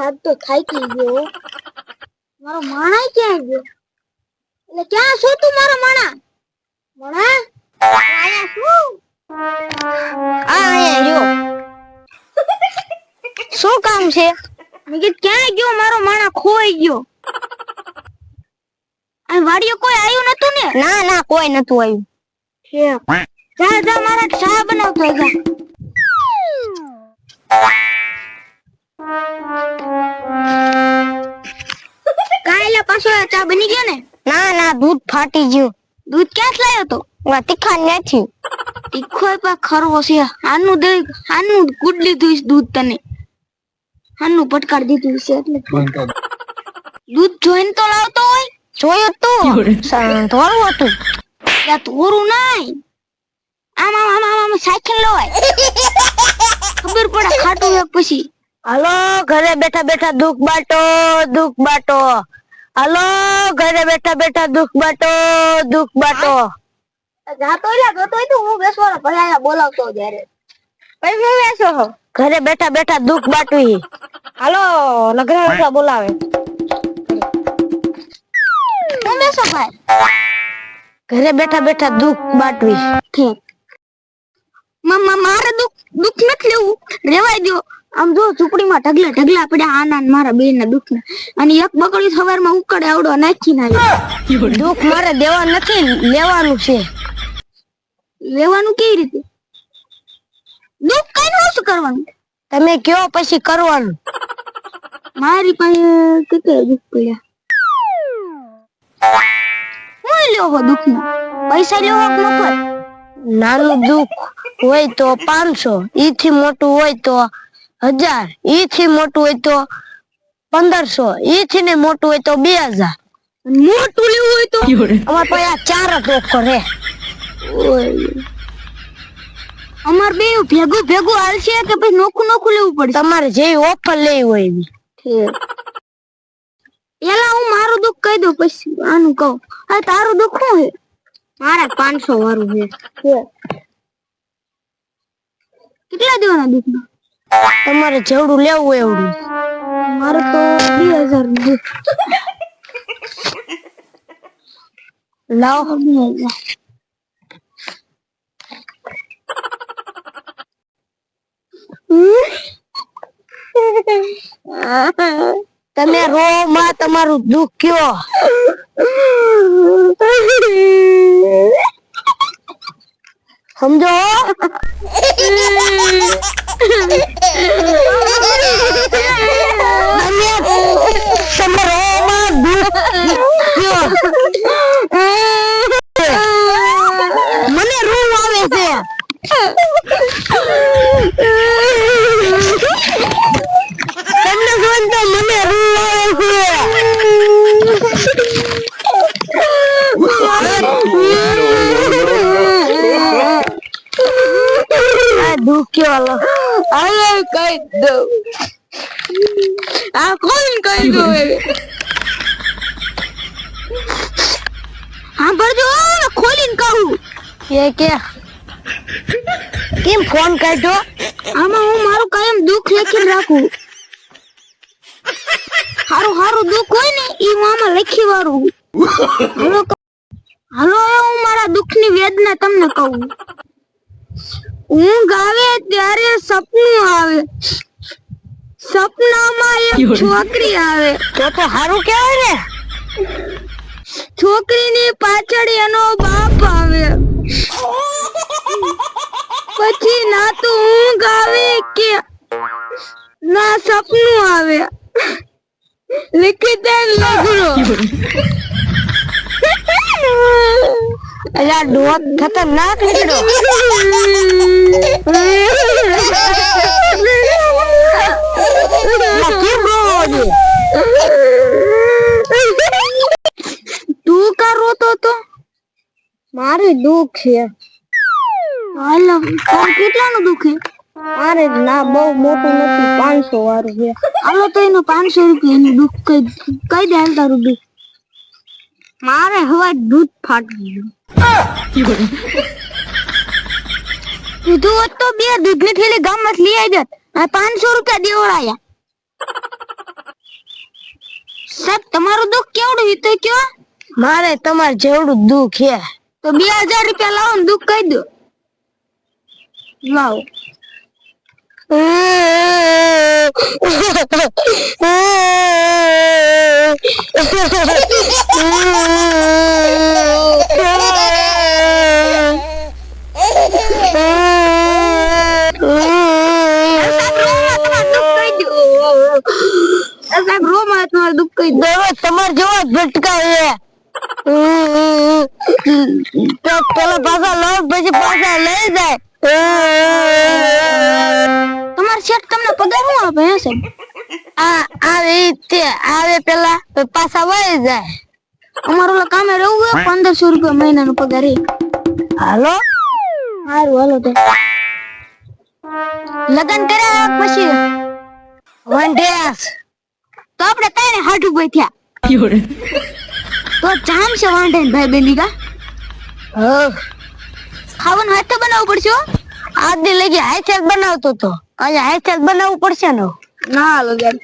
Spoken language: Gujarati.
આજ તો થાકી ગયો મારો માણા ક્યાં ગયો એટલે ક્યાં છો તું મારો માણા આયા શું આયા જો શું કામ છે મેં કીધું ક્યાં ગયો મારો માણા ખોઈ ગયો આ વાડીઓ કોઈ આવ્યું નતું ને ના ના કોઈ નતું આવ્યું છે જા જા મારા ચા બનાવતો જા કાયલા પાછો ચા બની ગયો ને ના ના દૂધ ફાટી ગયું દૂધ ક્યાં લાયો તો તીખા નથી તીખો પા ખરવો છે આનું ગુડ લીધું દૂધ તને આનું પટકાર દીધું છે એટલે દૂધ જોઈને તો લાવતો હોય જોયો તો થોડું હતું યા થોડું નહીં આમ સાયકલ લવાય ખબર પડે ખાટું એક પછી હાલો ઘરે બેઠા બેઠા દુખ બાટો હાલો ઘરે બેઠા બેઠા દુખ બાટો જાતો તો હું બેસવાનો ભલાયા બોલાવતો જ્યારે પછી બેસો ઘરે બેઠા બેઠા દુખ બાટવી હાલો લગરા બોલાવે હું બેસો ભાઈ ઘરે બેઠા બેઠા દુખ બાટવી ઠીક મારે દુખ નથી લેવું રેવાય દો આમ જો ઝૂંપડીમાં ઢગલા પડ્યા આના મારા બેન ના દુખ અને એક બકડી સવારમાં ઉકળે આવડો નાખી નાખ્યો દુખ મારે દેવા નથી લેવાનું છે લેવાનું કેવી રીતે દુખ કઈ શું કરવાનું તમે કયો પછી કરવાનું મારી પાસે કેટલા દુખ પડ્યા હું લ્યો હો દુખ ના પૈસા લ્યો હો મફત નાનું દુખ હોય તો 500 ઈથી મોટું હોય તો 1000 ઈથી મોટું હોય તો 1500 ઈથી ને મોટું હોય તો 2000 મોટું લેવું હોય તો અમાર પાસે 4 ટોકો રે અમાર બે ભેગું હાલશે કે પછી નોખું લેવું પડે તમારે જેવી ઓફર લેવી હોય એવી એલા હું મારું દુખ કહી દઉં પછી આનું કહું આ તારું દુખ શું છે મારા 500 વાળું છે કેટલા દેવાના દુખ તમારે જેવડું લેવું હોય એવડું મારે તો 2000 નું લાવો 2000 તમે રો માં તમારું દુખ કયો સમજો મને રૂમ આવે છે તમને જોઈને તો મને રૂમ આવે છે દુખ્યો હાલો કઈ દઉં આ કોણ કઈ દઉં હા ભરજો ખોલીને કહું કે કેમ ફોન કાઢ્યો આમાં હું મારું કાયમ દુઃખ લખીને રાખું હારું દુઃખ હોય ને ઈ હું આમાં લખી વાળું હાલો હું મારા દુઃખની વેદના તમને કહું ઊંઘ આવે ત્યારે સપનું આવે સપનામાં એક છોકરી આવે તો હારું કહેવાય ને છોકરીની પાછળ એનો બાપ આવે પછી ના તો ઊંઘ આવે કે ના સપનું આવે લીખી દે લગડો અલા ડોક ખતરનાક નીકળો તું કા રોતો તો મારે દુઃખ છે હાલ કેટલાનું દુઃખ છે મારે ના બહુ મોટું નથી 500 વાળું છે હાલો તો એનો 500 રૂપિયા એનું દુઃખ કઈ દે હાલ તારું દુઃખ મારે હવા દૂધ ફાટી ગયું કીધું હોત તો 2 દૂધની થેલી ગામમાં લઈ આવી જત આ 500 રૂપિયા દેવડાયા સાહેબ તમારું દુઃખ કેવડું ઈ તો કયો? મારે તમારે જેવડું દુઃખ હે. તો 2000 રૂપિયા લાવો ને દુઃખ કહી દો. લાવો. સાહેબ રોમાં તમારું દુઃખ કહી દો. તમારે જેવો ભટકા હે. તો પેલા પાછા લો પછી પાછા લઈ જાય. તમાર શેઠ તમને પગાર શું આપે હે સાહેબ? આવે પેલા પાછા વહી જાય. અમારું ઓલા કામે રહેવું હોય 1500 રૂપિયા મહિનાનો પગાર હે. હાલો સારું હાલો તો લગન કર્યા પછી વંઢેસ તો આપણે તાણે હાડું ભાઈ થયા તો જામ છે વાંઢે ભાઈ બેની કા ખાવાનું હાથે બનાવવું પડશે હો. આદિ લગી હાથે જ બનાવતો તો આજે હાથે જ બનાવવું પડશે ને. ના લગાડ